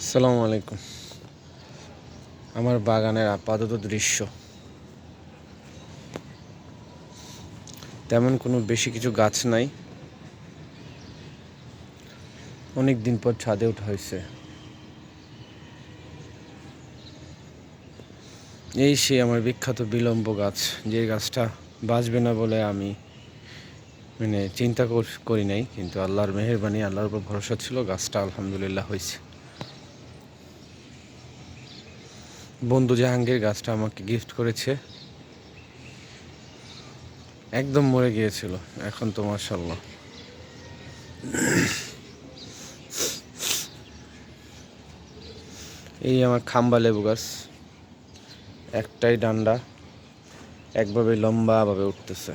আসসালামু আলাইকুম। আমার বাগানের আপাতত দৃশ্য তেমন কোনো বেশি কিছু গাছ নাই। অনেক দিন পর ছাদে ওঠা হয়েছে। এই সেই আমার বিখ্যাত বিলম্ব গাছ, যে গাছটা বাঁচবে না বলে আমি চিন্তা করি নাই, কিন্তু আল্লাহর মেহেরবানি, আল্লাহর উপর ভরসা ছিল, গাছটা আলহামদুলিল্লাহ হয়েছে। বন্ধু জাহাঙ্গীর গাছটা আমাকে গিফট করেছে, একদম মরে গিয়েছিল, এখন তো মাশাআল্লাহ। এই আমার খাম্বা লেবু গাছ, একটাই ডান্ডা একভাবে লম্বাভাবে উঠতেছে,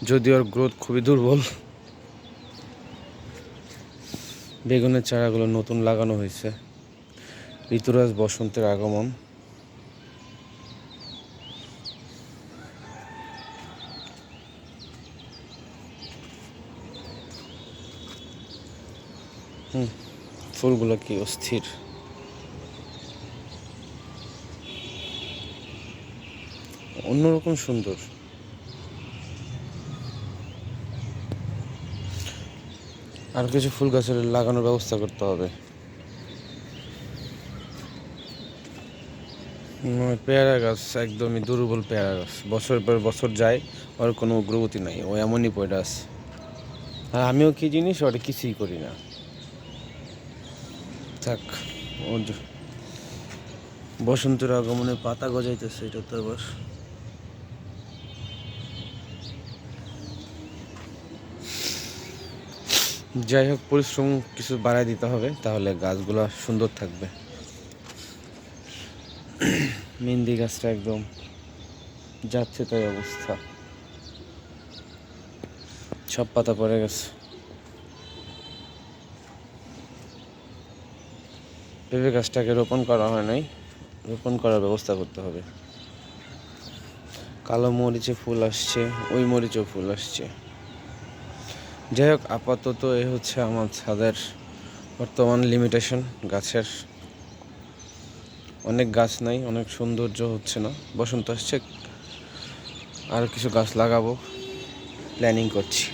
যদিও ওর গ্রোথ খুবই দুর্বল। বেগুনের চারাগুলো নতুন লাগানো হয়েছে। ঋতুরাজ বসন্তের আগমন। ফুলগুলো কি অস্থির। অন্যরকম সুন্দর। আর কিছু ফুল গাছের লাগানোর ব্যবস্থা করতে হবে। পেয়ারা গাছ একদমই দুর্বল, পেয়ারা গাছ বছর পর বছর যায়, ওর কোনো অগ্রগতি নাই, ও এমনই পড়ে আছে। আর আমিও কি জিনিস ওটা কিছুই করি না। থাক, বসন্তের আগমনে পাতা গজাইতেছে, এটা তো আবার যাই হোক, পরিশ্রম কিছু বাড়ায় দিতে হবে, তাহলে গাছগুলো সুন্দর থাকবে। মেহেন্দি গাছটা একদম যাচ্ছে তাই অবস্থা, সব পাতা পড়ে গেছে। পেঁপে গাছটাকে রোপণ করা হয় নাই, রোপণ করার ব্যবস্থা করতে হবে। কালো মরিচে ফুল আসছে, ওই মরিচেও ফুল আসছে। যাই হোক, আপাতত এ হচ্ছে আমার ছাদের বর্তমান লিমিটেশন গাছের। অনেক গাছ নাই, অনেক সৌন্দর্য হচ্ছে না। বসন্ত আসছে, আর কিছু গাছ লাগাবো প্ল্যানিং করছি।